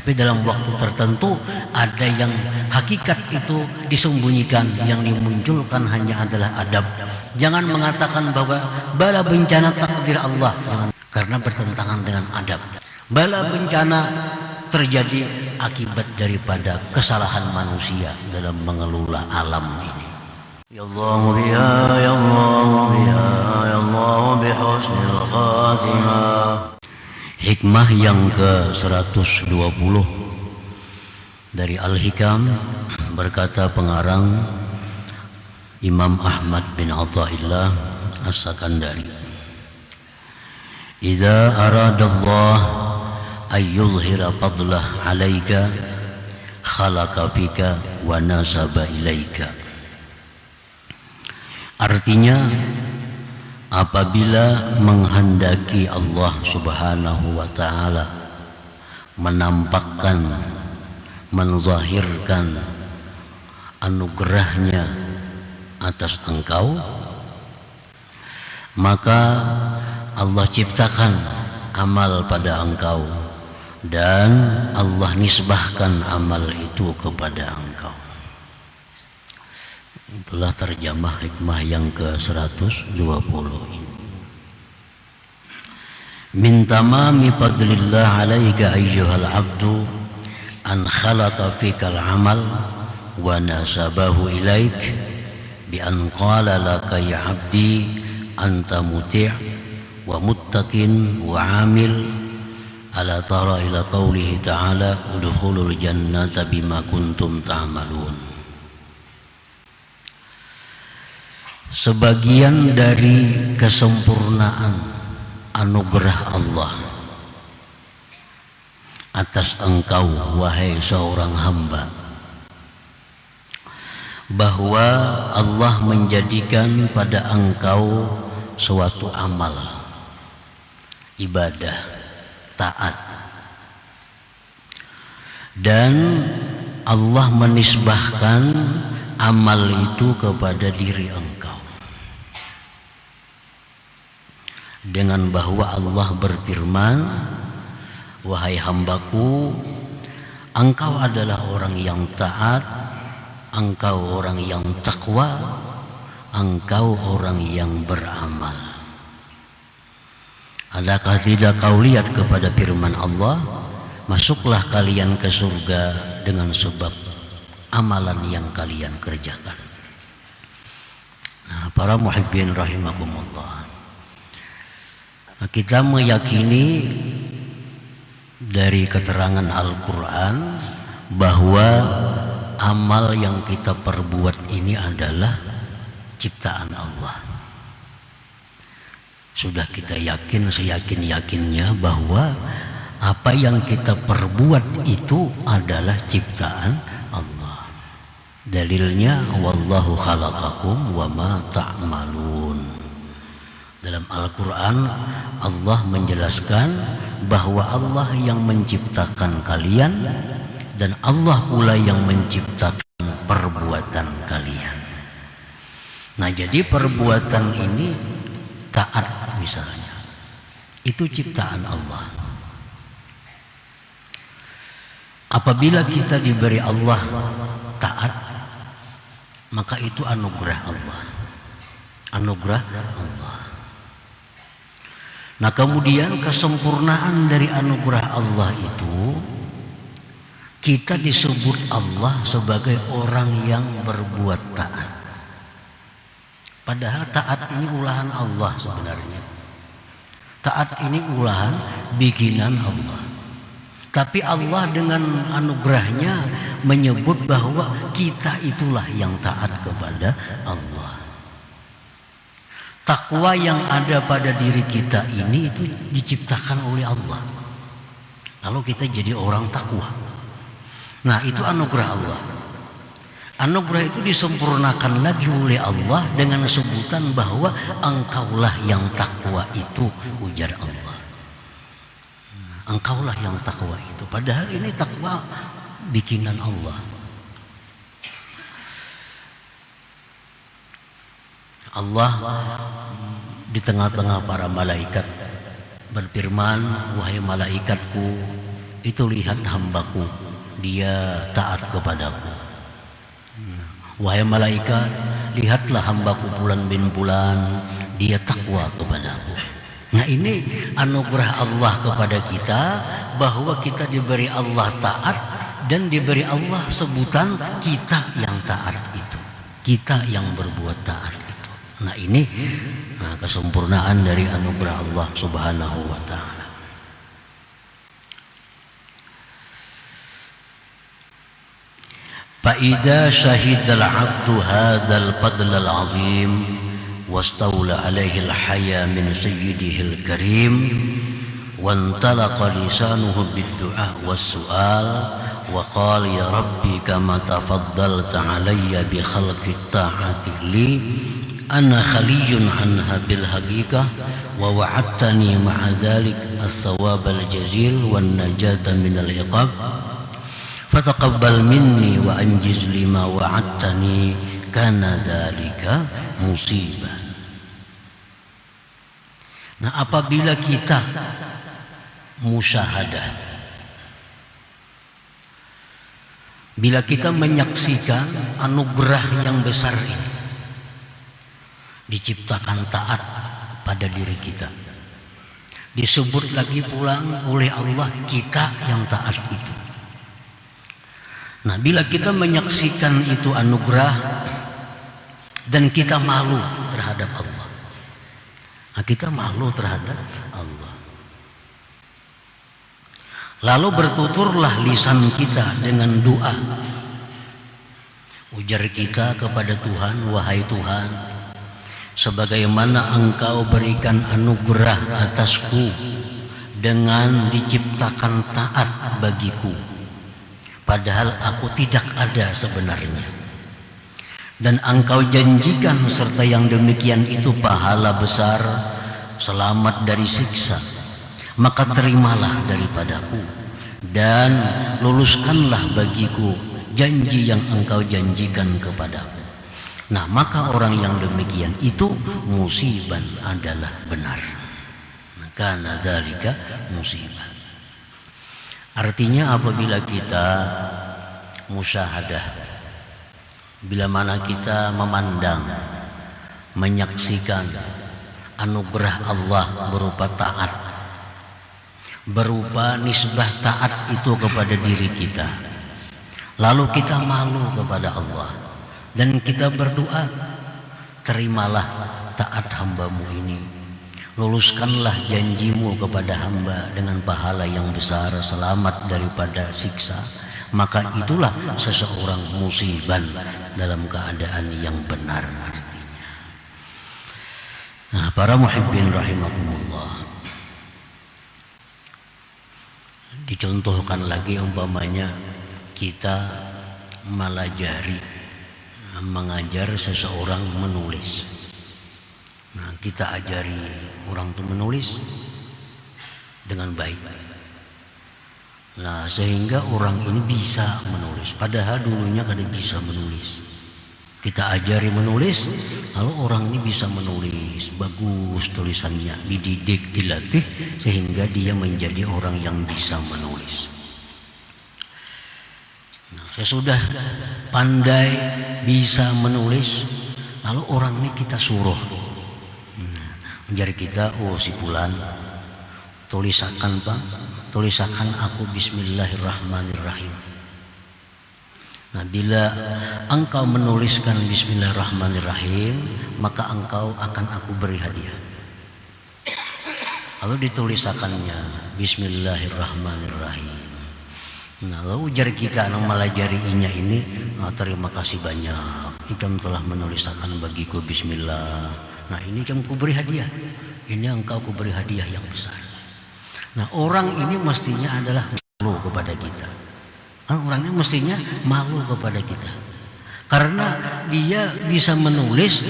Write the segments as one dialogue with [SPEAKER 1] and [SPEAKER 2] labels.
[SPEAKER 1] Tapi dalam waktu tertentu ada yang hakikat itu disembunyikan, yang dimunculkan hanya adalah adab. Jangan mengatakan bahwa bala bencana takdir Allah, jangan, karena bertentangan dengan adab. Bala bencana terjadi akibat daripada kesalahan manusia dalam mengelola alam ini. Ya Allah biha, ya Allah biha, ya Allah bihusnil khatimah. Hikmah yang ke-120 dari Al-Hikam, berkata pengarang Imam Ahmad bin Athaillah As-Sakandari, "Idza aradallah ay yuzhira fadlah 'alaika khalaqa fika wa nasaba ilaika." Artinya, apabila menghendaki Allah Subhanahu wa ta'ala menampakkan, menzahirkan anugerahnya atas engkau, maka Allah ciptakan amal pada engkau dan Allah nisbahkan amal itu kepada engkau. Itulah terjemah hikmah yang ke-120 ini. Min tamami fadlillah alaika ayyuhal abdu an khalaqa fikal amal wa nasabahu ilaik bi an qala laka ya abdi anta muti' wa muttaqin wa amil ala tara ila qawlihi ta'ala udkhulul jannata bima kuntum ta'malun. Sebagian dari kesempurnaan anugerah Allah atas engkau wahai seorang hamba, bahwa Allah menjadikan pada engkau suatu amal, ibadah, taat, dan Allah menisbahkan amal itu kepada diri engkau, dengan bahwa Allah berfirman, wahai hambaku, engkau adalah orang yang taat, engkau orang yang takwa, engkau orang yang beramal. Adakah tidak kau lihat kepada firman Allah, masuklah kalian ke surga dengan sebab amalan yang kalian kerjakan. Nah, para muhibbin rahimakumullah, kita meyakini dari keterangan Al-Quran bahwa amal yang kita perbuat ini adalah ciptaan Allah. Sudah kita yakin seyakin-yakinnya bahwa apa yang kita perbuat itu adalah ciptaan Allah. Dalilnya wallahu khalaqakum wa ma ta'malun. Dalam Al-Quran Allah menjelaskan bahwa Allah yang menciptakan kalian dan Allah pula yang menciptakan perbuatan kalian. Nah, jadi perbuatan ini, taat misalnya, itu ciptaan Allah. Apabila kita diberi Allah taat, maka itu anugerah Allah. Anugerah Allah. Nah, kemudian kesempurnaan dari anugerah Allah itu, kita disebut Allah sebagai orang yang berbuat taat. Padahal taat ini ulahan Allah sebenarnya. Taat ini ulahan bikinan Allah. Tapi Allah dengan anugerahnya menyebut bahwa kita itulah yang taat kepada Allah. Takwa yang ada pada diri kita ini itu diciptakan oleh Allah. Lalu kita jadi orang takwa. Nah, itu anugerah Allah. Anugerah itu disempurnakan lagi oleh Allah dengan sebutan bahwa engkaulah yang takwa itu, ujar Allah. Engkaulah yang takwa itu. Padahal ini takwa bikinan Allah. Allah di tengah-tengah para malaikat berfirman, wahai malaikatku, itu lihat hambaku, dia taat kepadaku. Wahai malaikat, lihatlah hambaku Fulan bin Fulan, dia takwa kepadaku. Nah, ini anugerah Allah kepada kita, bahwa kita diberi Allah taat dan diberi Allah sebutan kita yang taat itu, kita yang berbuat taat itu. Nah, ini kesempurnaan dari anugerah Allah Subhanahu wa ta'ala. فإذا شهد العبد هذا الفضل العظيم واستولى عليه الحياء من سيده الكريم وانطلق لسانه بالدعاء والسؤال وقال يا ربي كما تفضلت علي بخلق الطاعة لي أنا خلي عنها بالحقيقة ووعدتني مع ذلك الثواب الجزيل والنجاة من العقاب fataqabbal minni wa anjiz lima wa'adtani kana dzalika musibah. Nah, apabila kita musyahadah, bila kita menyaksikan anugerah yang besar ini, diciptakan taat pada diri kita, disebut lagi pulang oleh Allah kita yang taat itu. Nah, bila kita menyaksikan itu anugerah dan kita malu terhadap Allah, nah, kita malu terhadap Allah, lalu bertuturlah lisan kita dengan doa. Ujar kita kepada Tuhan, wahai Tuhan, sebagaimana Engkau berikan anugerah atasku dengan diciptakan taat bagiku, padahal aku tidak ada sebenarnya, dan Engkau janjikan serta yang demikian itu pahala besar, selamat dari siksa, maka terimalah daripadaku dan luluskanlah bagiku janji yang Engkau janjikan kepadaku. Nah, maka orang yang demikian itu musibah adalah benar. Karena dzalika musibah. Artinya apabila kita musyahadah, bila mana kita memandang, menyaksikan anugerah Allah berupa taat, berupa nisbah taat itu kepada diri kita, lalu kita malu kepada Allah dan kita berdoa, terimalah taat hambamu ini, luluskanlah janjimu kepada hamba dengan pahala yang besar, selamat daripada siksa, maka itulah seseorang musibah dalam keadaan yang benar artinya. Nah, para muhibbin rahimakumullah, dicontohkan lagi umpamanya kita mengajar seseorang menulis. Nah, kita ajari orang itu menulis dengan baik. Nah, sehingga orang ini bisa menulis, padahal dulunya kada bisa menulis. Kita ajari menulis, lalu orang ini bisa menulis, bagus tulisannya, dididik, dilatih, sehingga dia menjadi orang yang bisa menulis. Nah, sesudah pandai bisa menulis, lalu orang ini kita suruh, menjadi kita, oh si Fulan, tulisakan Pak, tulisakan aku Bismillahirrahmanirrahim. Nah, bila engkau menuliskan Bismillahirrahmanirrahim, maka engkau akan aku beri hadiah. Lalu ditulisakannya Bismillahirrahmanirrahim. Nah, lalu ujar kita yang melajarinya ini, terima kasih banyak, ikam telah menulisakan bagiku Bismillah. Nah, ini kamu kuberi hadiah, ini engkau kuberi hadiah yang besar. Nah, orang ini mestinya adalah malu kepada kita. Orang ini mestinya malu kepada kita, karena dia bisa menulis,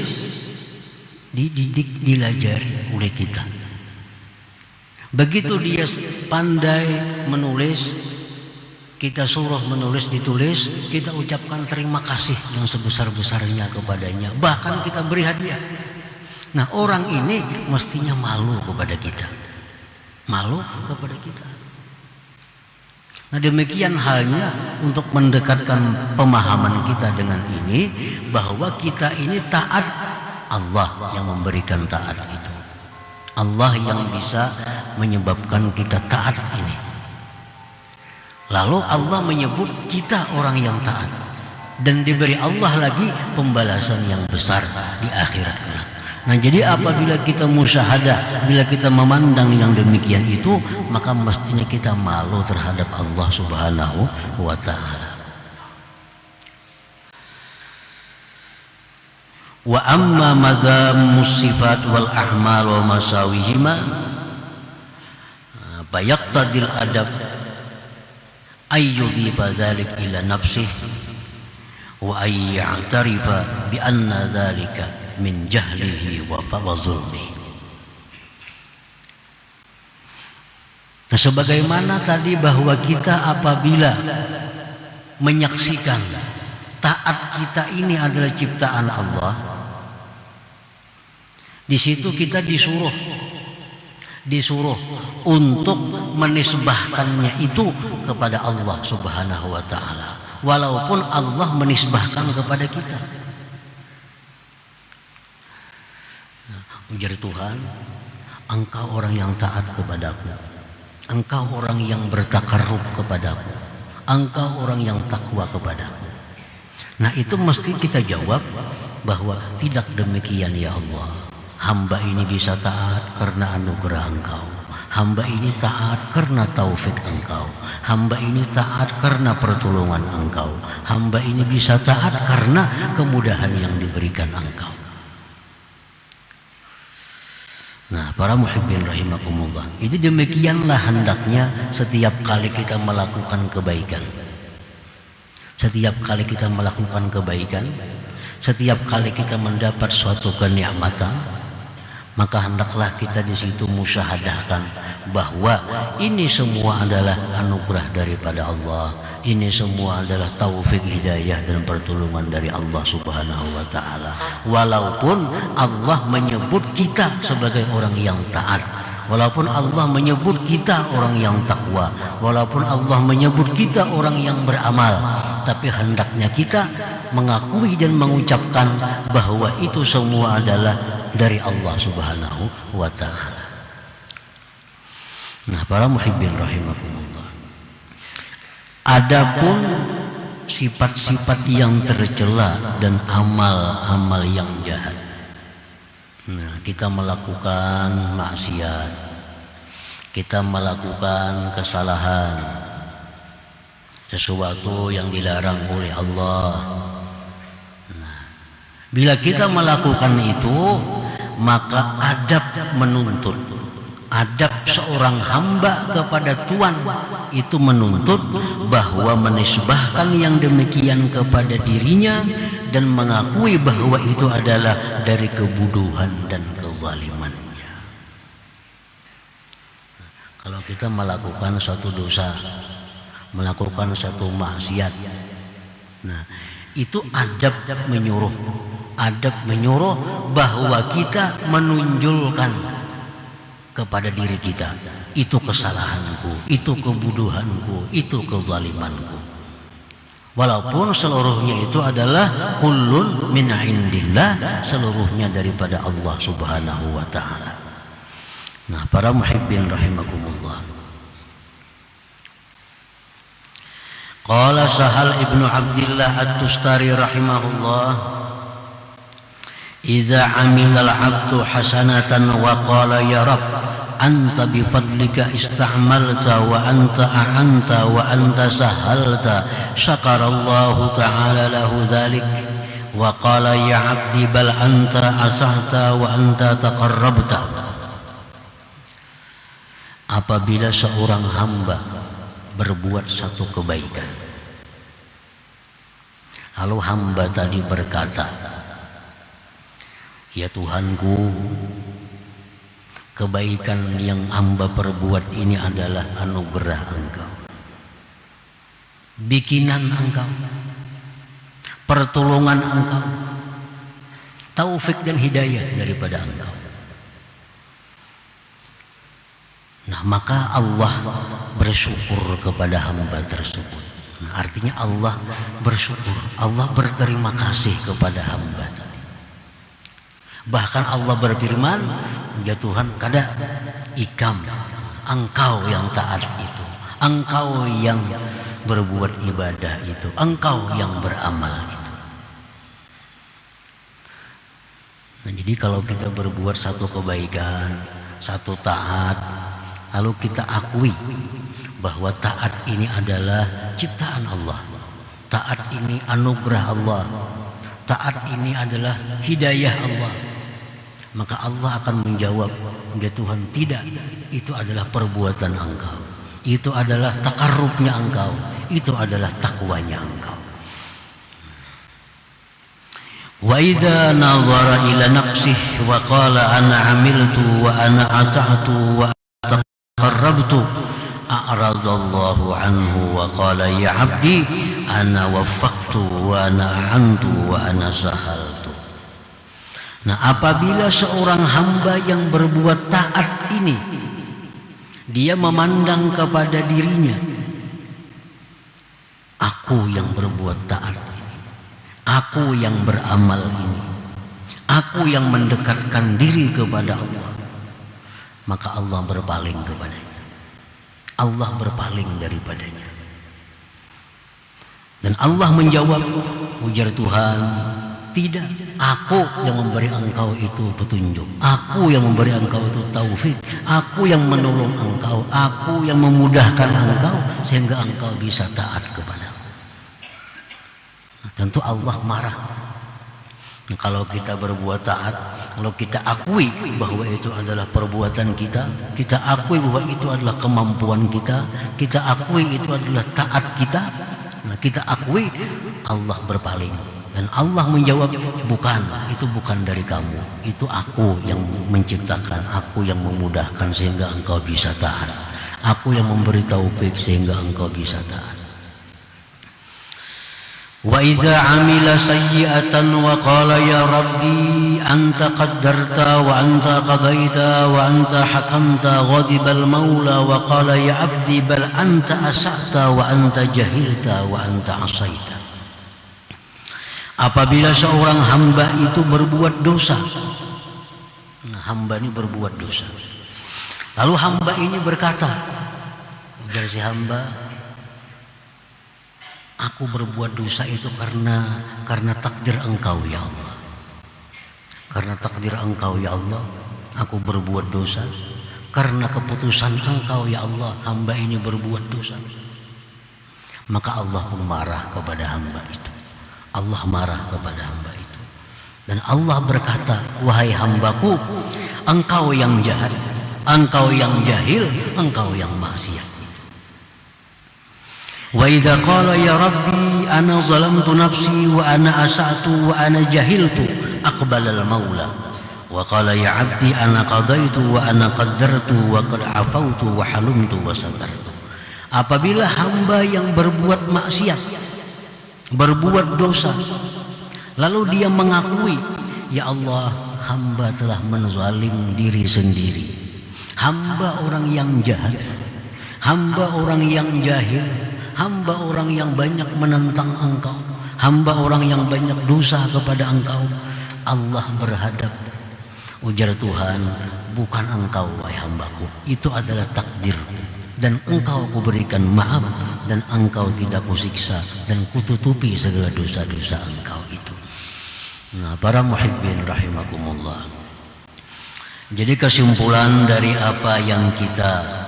[SPEAKER 1] dididik, dilajari oleh kita. Begitu dia pandai menulis, kita suruh menulis, ditulis, kita ucapkan terima kasih yang sebesar-besarnya kepadanya, bahkan kita beri hadiah. Nah, orang ini mestinya malu kepada kita, malu kepada kita. Nah, demikian halnya untuk mendekatkan pemahaman kita dengan ini, bahwa kita ini taat, Allah yang memberikan taat itu. Allah yang bisa menyebabkan kita taat ini. Lalu Allah menyebut kita orang yang taat, dan diberi Allah lagi pembalasan yang besar di akhirat kelak. Nah, jadi apabila kita musyahadah, bila kita memandang yang demikian itu, maka mestinya kita malu terhadap Allah Subhanahu wa ta'ala. Wa amma madhammus sifat wal a'mal wa masawihima fayaqtadil adab ayyudhifa dhalik ila nafsih wa ayya'tarifa bi anna dhalika min jahlihi wa zulmi. Nah, sebagaimana tadi bahwa kita apabila menyaksikan taat kita ini adalah ciptaan Allah, di situ kita disuruh untuk menisbahkannya itu kepada Allah Subhanahu wa ta'ala, walaupun Allah menisbahkan kepada kita. Ujar Tuhan, engkau orang yang taat kepadaku, engkau orang yang bertakarrub kepadaku, engkau orang yang takwa kepadaku. Nah, itu mesti kita jawab bahwa tidak demikian ya Allah. Hamba ini bisa taat karena anugerah engkau. Hamba ini taat karena taufik engkau. Hamba ini taat karena pertolongan engkau. Hamba ini bisa taat karena kemudahan yang diberikan engkau. Nah, para muhibbin rahimakumullah, itu demikianlah hendaknya setiap kali kita melakukan kebaikan. Setiap kali kita melakukan kebaikan, setiap kali kita mendapat suatu kenikmatan, maka hendaklah kita di situ musyahadahkan bahwa ini semua adalah anugerah daripada Allah. Ini semua adalah taufik, hidayah dan pertolongan dari Allah Subhanahu wa ta'ala. Walaupun Allah menyebut kita sebagai orang yang taat, walaupun Allah menyebut kita orang yang takwa, walaupun Allah menyebut kita orang yang beramal, tapi hendaknya kita mengakui dan mengucapkan bahwa itu semua adalah dari Allah Subhanahu wa ta'ala. Nah, para muhibbin rahimakumullah, adapun sifat-sifat yang tercela dan amal-amal yang jahat. Nah, kita melakukan maksiat, kita melakukan kesalahan, sesuatu yang dilarang oleh Allah. Nah, bila kita melakukan itu, maka adab menuntut, adab seorang hamba kepada Tuhan itu menuntut bahwa menisbahkan yang demikian kepada dirinya dan mengakui bahwa itu adalah dari kebodohan dan kezalimannya. Kalau kita melakukan satu dosa, melakukan satu maksiat, nah itu adab menyuruh bahwa kita menunjukkan kepada diri kita, itu kesalahanku, itu kebodohanku, itu kezalimanku. Walaupun seluruhnya itu adalah kullun min indillah, seluruhnya daripada Allah Subhanahu wa ta'ala. Nah, para muhibbin rahimakumullah, qala Sahal ibnu Abdillah At-Tustari rahimahullah, idza amilal abdu hasanatan wa qala ya Rabb anta bifadlika ista'malta wa anta a'anta wa anta sahalta syakarallahu ta'ala lahu dhalik wa qala ya abdi bal anta ata'ta wa anta taqarrabta. Apabila seorang hamba berbuat satu kebaikan, lalu hamba tadi berkata, ya Tuhanku, kebaikan yang hamba perbuat ini adalah anugerah Engkau, bikinan Engkau, pertolongan Engkau, taufik dan hidayah daripada Engkau. Nah, maka Allah bersyukur kepada hamba tersebut. Artinya Allah bersyukur, Allah berterima kasih kepada hamba tadi. Bahkan Allah berfirman, ya Tuhan, kada ikam, engkau yang taat itu, engkau yang berbuat ibadah itu, engkau yang beramal itu. Nah, jadi kalau kita berbuat satu kebaikan, satu taat, lalu kita akui bahwa taat ini adalah ciptaan Allah, taat ini anugerah Allah, taat ini adalah hidayah Allah, maka Allah akan menjawab, ya Tuhan, tidak, itu adalah perbuatan engkau, itu adalah takarrubnya engkau, itu adalah takwanya engkau. Wa idza nazara ila nafsihi wa qala ana amiltu wa ana ata'tu wa taqarrabtu a'radallahu anhu wa qala ya abdi ana waffaqtu wa ana a'antu wa ana sahaltu. Nah, apabila seorang hamba yang berbuat taat ini dia memandang kepada dirinya, aku yang berbuat taat ini, aku yang beramal ini, aku yang mendekatkan diri kepada Allah, maka Allah berpaling kepadanya, Allah berpaling daripadanya. Dan Allah menjawab, ujar Tuhan, tidak, aku yang memberi engkau itu petunjuk, aku yang memberi engkau itu taufik, aku yang menolong engkau, aku yang memudahkan engkau sehingga engkau bisa taat kepadaku. Nah, tentu Allah marah. Nah, kalau kita berbuat taat, kalau kita akui bahwa itu adalah perbuatan kita, kita akui bahwa itu adalah kemampuan kita akui itu adalah taat kita, nah kita akui, Allah berpaling. Dan Allah menjawab, bukan, itu bukan dari kamu, itu aku yang menciptakan, aku yang memudahkan sehingga engkau bisa taat, aku yang memberi taufik sehingga engkau bisa taat. Wa idza amila sayyi'atan wa qala ya rabbi anta qaddarta wa anta qadaita wa anta hakamta ghadiba al-maula wa qala ya abdi bal anta asa'ta wa anta jahilta wa anta asaita. Apabila seorang hamba itu berbuat dosa, nah, hamba ini berbuat dosa, lalu hamba ini berkata, ujar si hamba, aku berbuat dosa itu karena takdir engkau ya Allah, karena takdir engkau ya Allah, aku berbuat dosa, karena keputusan engkau ya Allah, hamba ini berbuat dosa. Maka Allah pun marah kepada hamba itu, Allah marah kepada hamba itu, dan Allah berkata, wahai hambaku, engkau yang jahat, engkau yang jahil, engkau yang maksiat. Wa idza qala ya rabbi ana zalamtu nafsi wa ana asa'tu wa ana jahiltu aqbala al-maula wa qala ya abdi ana qadaitu wa ana qaddartu wa qad afautu wa halumtu wa satartu. Apabila hamba yang berbuat maksiat, berbuat dosa, lalu dia mengakui, ya Allah, hamba telah menzalim diri sendiri, hamba orang yang jahat, hamba orang yang jahil, hamba orang yang banyak menentang engkau, hamba orang yang banyak dosa kepada engkau. Allah berhadap, ujar Tuhan, bukan engkau wahai hambaku, itu adalah takdirku, dan engkau kuberikan maaf, dan engkau tidak kusiksa, dan kututupi segala dosa-dosa engkau itu. Nah, para muhibbin rahimakumullah, jadi kesimpulan dari apa yang kita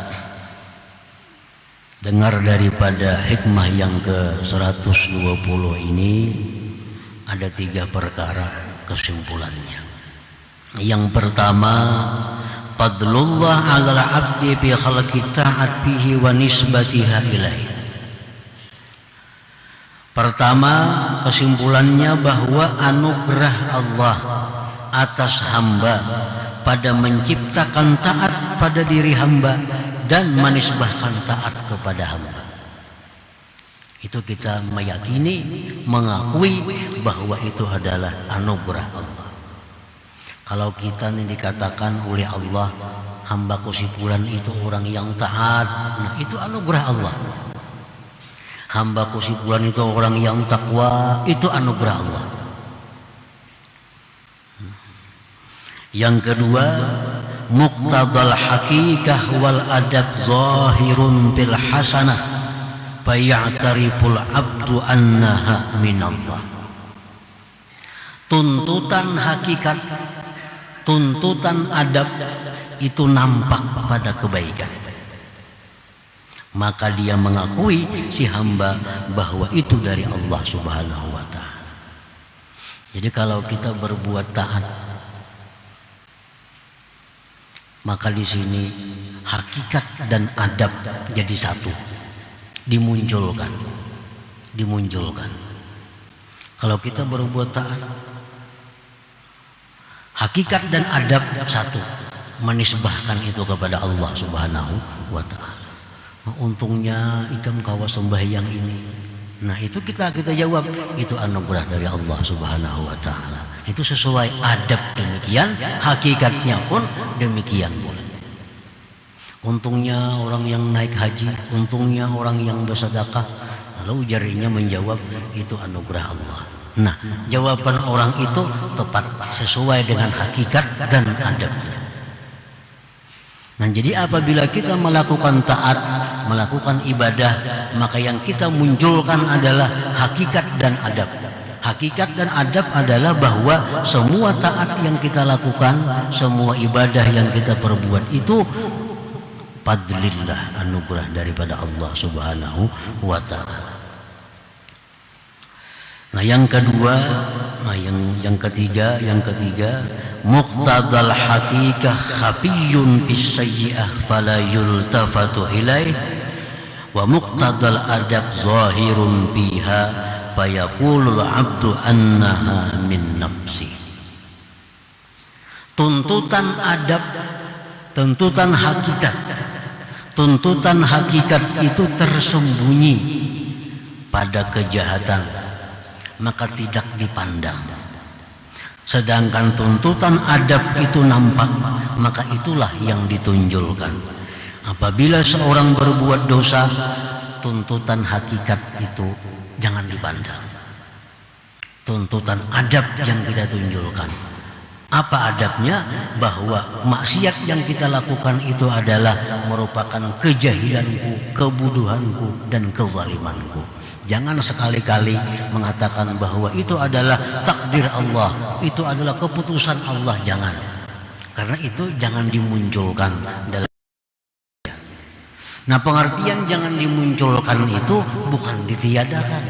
[SPEAKER 1] dengar daripada hikmah yang ke-120 ini, ada 3 perkara kesimpulannya. Yang pertama, fadlullah 'alal 'abdi bi khalqi ta'at bihi wa nisbatiha ilaih. Pertama, kesimpulannya bahwa anugerah Allah atas hamba pada menciptakan taat pada diri hamba dan menisbahkan taat kepada hamba. Itu kita meyakini, mengakui bahwa itu adalah anugerah Allah. Kalau kita ini dikatakan oleh Allah, hambaku si fulan itu orang yang taat. Nah, itu anugerah Allah. Hambaku si fulan itu orang yang takwa, itu anugerah Allah. Yang kedua, muqtadal hakikah wal adab zahirun bil hasanah faya'tariful abdu annaha minallah. Tuntutan hakikat, tuntutan adab itu nampak pada kebaikan, maka dia mengakui si hamba bahwa itu dari Allah Subhanahu wa ta'ala. Jadi kalau kita berbuat taat, maka di sini hakikat dan adab jadi satu, dimunculkan. Kalau kita berbuat taat, hakikat dan adab satu, menisbahkan itu kepada Allah Subhanahu wa ta'ala. Untungnya ikam kawa sembahyang ini. Nah, itu kita jawab, itu anugerah dari Allah Subhanahu wa ta'ala. Itu sesuai adab demikian, hakikatnya pun demikian pula. Untungnya orang yang naik haji, untungnya orang yang bersedekah. Lalu jarinya menjawab, itu anugerah Allah. Nah, jawaban orang itu tepat sesuai dengan hakikat dan adabnya. Nah, jadi apabila kita melakukan taat, melakukan ibadah, maka yang kita munculkan adalah hakikat dan adab. Hakikat dan adab adalah bahwa semua taat yang kita lakukan, semua ibadah yang kita perbuat itu fadlillah, anugerah daripada Allah Subhanahu wa ta'ala. Nah, yang kedua, yang ketiga, muqtadal hakikah khafiyyun bis sayyi'ah fala yultafatu ilaih wa muqtadal adab zahirun biha fayaqulul abdu annaha min nafsi. Tuntutan adab, tuntutan hakikat itu tersembunyi pada kejahatan, maka tidak dipandang. Sedangkan tuntutan adab itu nampak, maka itulah yang ditunjulkan. Apabila seorang berbuat dosa, tuntutan hakikat itu jangan dipandang. Tuntutan adab yang kita tunjulkan. Apa adabnya? Bahwa maksiat yang kita lakukan itu adalah merupakan kejahilanku, kebuduhanku, dan kezalimanku. Jangan sekali-kali mengatakan bahwa itu adalah takdir Allah, itu adalah keputusan Allah, jangan. Karena itu jangan dimunculkan dalam. Nah, pengertian jangan dimunculkan itu bukan ditiadakan.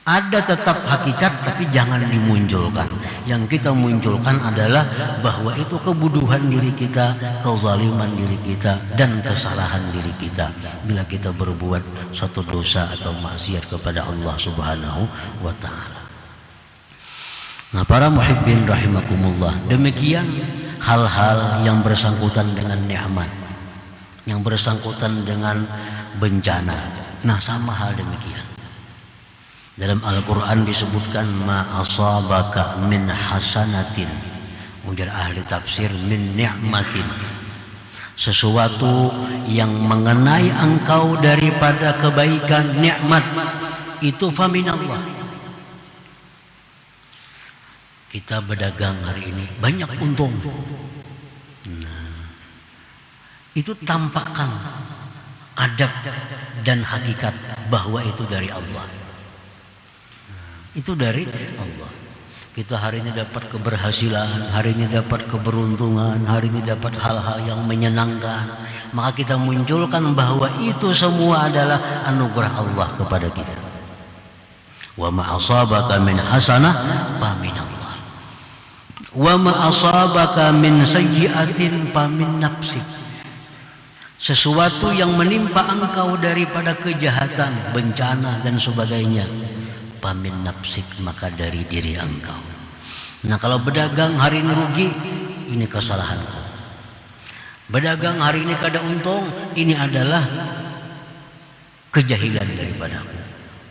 [SPEAKER 1] Ada tetap hakikat, tapi jangan dimunculkan. Yang kita munculkan adalah bahwa itu kebuduhan diri kita, kezaliman diri kita, dan kesalahan diri kita bila kita berbuat suatu dosa atau maksiat kepada Allah Subhanahu wa ta'ala. Nah, para muhibbin rahimakumullah, demikian hal-hal yang bersangkutan dengan nikmat, yang bersangkutan dengan bencana. Nah, sama hal demikian. Dalam Al-Quran disebutkan ma asabaka min hasanatin, ujar ahli tafsir, min ni'matin, sesuatu yang mengenai engkau daripada kebaikan, nikmat, itu faminallah. Kita berdagang hari ini banyak untung. Nah, itu tampakkan adab dan hakikat bahwa itu dari Allah. Itu dari Allah. Kita hari ini dapat keberhasilan, hari ini dapat keberuntungan, hari ini dapat hal-hal yang menyenangkan, maka kita munculkan bahwa itu semua adalah anugerah Allah kepada kita. Wa ma asabaka min hasanah fa minallah, wa ma asabaka min sayyi'atin fa min nafsik. Sesuatu yang menimpa engkau daripada kejahatan, bencana dan sebagainya, pamin nafsik, maka dari diri engkau. Nah, kalau berdagang hari ini rugi, ini kesalahanku. Berdagang hari ini kada untung, ini adalah kejahilan daripadaku.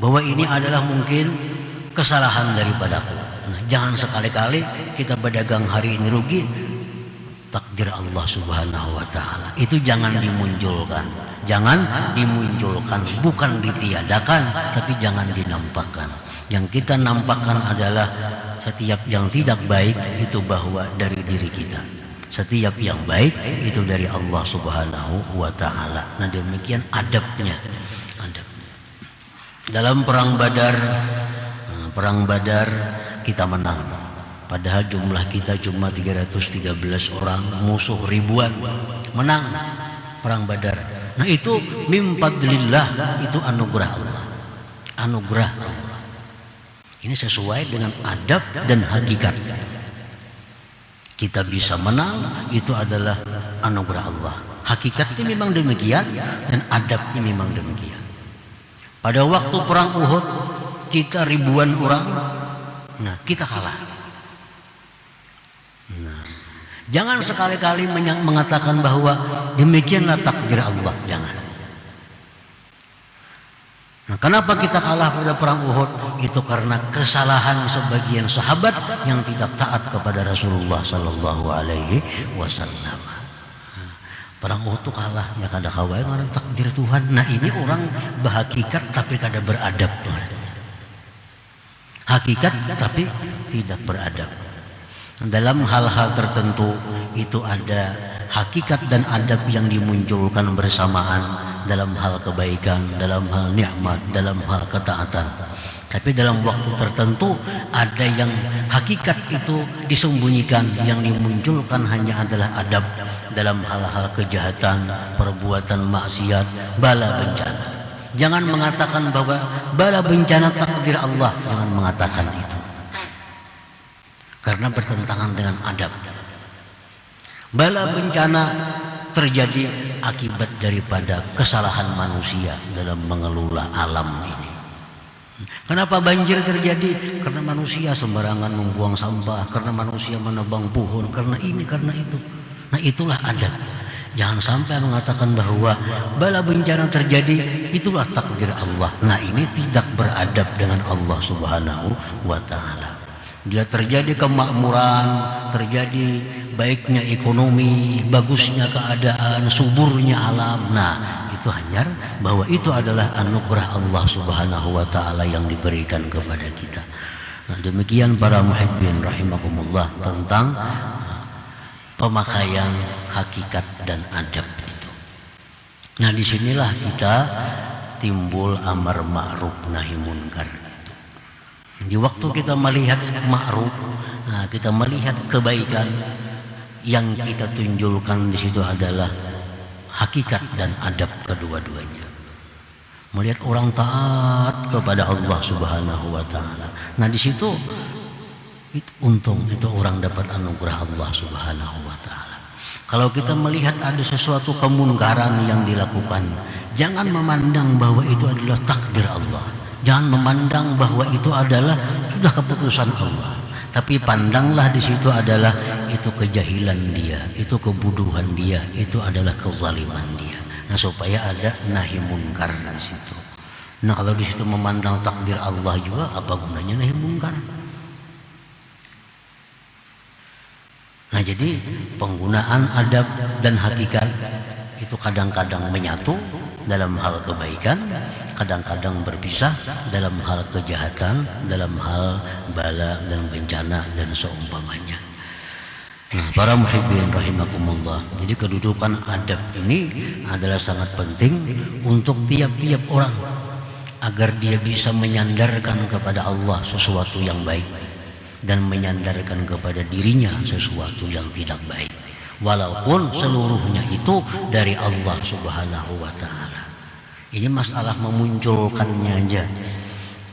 [SPEAKER 1] Bahwa ini adalah mungkin kesalahan daripadaku. Nah, jangan sekali-kali kita berdagang hari ini rugi, takdir Allah Subhanahu wa taala itu jangan dimunculkan. Jangan dimunculkan, bukan ditiadakan, tapi jangan dinampakkan. Yang kita nampakkan adalah setiap yang tidak baik itu bahwa dari diri kita. Setiap yang baik itu dari Allah Subhanahu wa taala. Nah, demikian adabnya. Dalam perang Badar kita menang. Padahal jumlah kita cuma 313 orang, musuh ribuan. Menang perang Badar. Nah, itu min fadlillah, itu anugerah Allah. Anugerah Allah. Ini sesuai dengan adab dan hakikat. Kita bisa menang itu adalah anugerah Allah. Hakikatnya memang demikian dan adabnya memang demikian. Pada waktu perang Uhud kita ribuan orang, nah kita kalah. Nah, jangan sekali-kali mengatakan bahwa demikianlah takdir Allah, jangan. Nah, kenapa kita kalah pada perang Uhud? Itu karena kesalahan sebagian sahabat yang tidak taat kepada Rasulullah Sallallahu Alaihi Wasallam. Perang Uhud itu kalah, ya kada kawai orang takdir Tuhan. Nah, ini orang berhakikat tapi kada beradab. Hakikat tapi tidak beradab. Dalam hal-hal tertentu itu ada hakikat dan adab yang dimunculkan bersamaan dalam hal kebaikan, dalam hal nikmat, dalam hal ketaatan. Tapi dalam waktu tertentu ada yang hakikat itu disembunyikan, yang dimunculkan hanya adalah adab dalam hal-hal kejahatan, perbuatan maksiat, bala bencana. Jangan mengatakan bahwa bala bencana takdir Allah, jangan mengatakan itu. Karena bertentangan dengan adab. Bala bencana terjadi akibat daripada kesalahan manusia dalam mengelola alam ini. Kenapa banjir terjadi? Karena manusia sembarangan membuang sampah, karena manusia menebang pohon, karena ini, karena itu. Nah, itulah adab. Jangan sampai mengatakan bahwa bala bencana terjadi itulah takdir Allah. Nah, ini tidak beradab dengan Allah Subhanahu wa taala. Bila terjadi kemakmuran, terjadi baiknya ekonomi, bagusnya keadaan, suburnya alam, nah itu hanya bahwa itu adalah anugerah Allah Subhanahu wa taala yang diberikan kepada kita. Nah, demikian para muhibbin rahimakumullah tentang pemakaian hakikat dan adab itu. Nah, disinilah kita timbul amar ma'ruf nahi munkar. Di waktu kita melihat ma'ruf, nah, kita melihat kebaikan, yang kita tunjukkan di situ adalah hakikat dan adab kedua-duanya. Melihat orang taat kepada Allah Subhanahu wa taala. Nah, di situ untung itu orang dapat anugerah Allah Subhanahu wa taala. Kalau kita melihat ada sesuatu kemunkaran yang dilakukan, jangan memandang bahwa itu adalah takdir Allah. Jangan memandang bahwa itu adalah sudah keputusan Allah. Tapi pandanglah di situ adalah itu kejahilan dia, itu kebodohan dia, itu adalah kezaliman dia. Nah, supaya ada nahi munkar di situ. Nah, kalau di situ memandang takdir Allah juga, apa gunanya nahi munkar? Nah, jadi penggunaan adab dan hakikat itu kadang-kadang menyatu dalam hal kebaikan, kadang-kadang berpisah dalam hal kejahatan, dalam hal bala dan bencana dan seumpamanya. Nah, para muhibbin rahimakumullah, jadi kedudukan adab ini adalah sangat penting untuk tiap-tiap orang agar dia bisa menyandarkan kepada Allah sesuatu yang baik dan menyandarkan kepada dirinya sesuatu yang tidak baik, walaupun seluruhnya itu dari Allah Subhanahu wa taala. Ini masalah memunculkannya aja,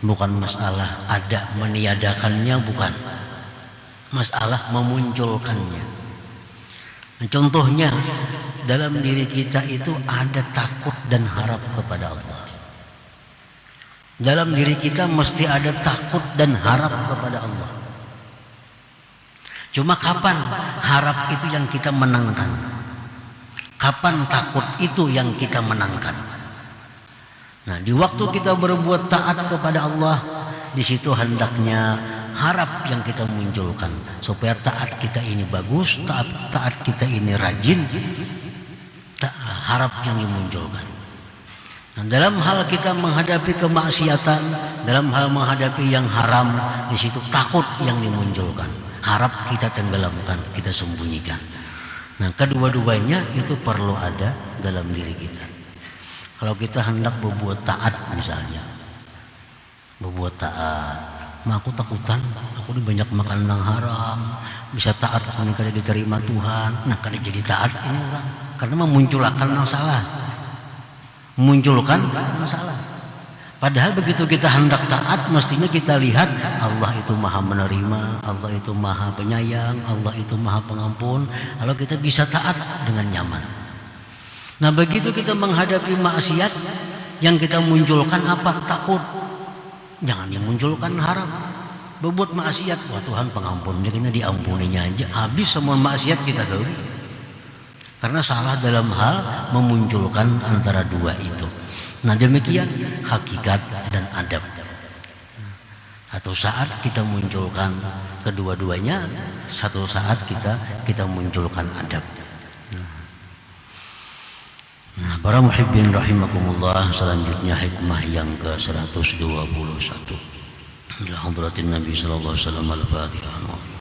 [SPEAKER 1] bukan masalah ada meniadakannya, bukan. Masalah memunculkannya. Contohnya dalam diri kita itu ada takut dan harap kepada Allah. Dalam diri kita mesti ada takut dan harap kepada Allah. Cuma kapan harap itu yang kita menangkan? Kapan takut itu yang kita menangkan? Nah, di waktu kita berbuat taat kepada Allah, di situ hendaknya harap yang kita munculkan supaya taat kita ini bagus, taat kita ini rajin, harap yang dimunculkan. Nah, dalam hal kita menghadapi kemaksiatan, dalam hal menghadapi yang haram, di situ takut yang dimunculkan, harap kita tenggelamkan, kita sembunyikan. Nah, kedua-duanya itu perlu ada dalam diri kita. Kalau kita hendak berbuat taat misalnya, berbuat taat, mah aku takutan, aku banyak makan yang haram, bisa taat kada diterima Tuhan. Nah, kada jadi taat ini orang, karena memunculkan masalah, munculkan masalah. Padahal begitu kita hendak taat, mestinya kita lihat Allah itu maha menerima, Allah itu maha penyayang, Allah itu maha pengampun. Kalau kita bisa taat dengan nyaman. Nah, begitu kita menghadapi maksiat, yang kita munculkan apa? Takut. Jangan dimunculkan haram. Berbuat maksiat, wah Tuhan pengampunnya, kena diampuninya aja. Habis semua maksiat kita gawe. Karena salah dalam hal memunculkan antara dua itu. Nah, demikian hakikat dan adab. Satu saat kita munculkan kedua-duanya, satu saat kita munculkan adab. Nah, para muhibbin rahimakumullah, selanjutnya hikmah yang ke-121. Ila hadratin Nabi sallallahu alaihi wasallam al-Fatihah.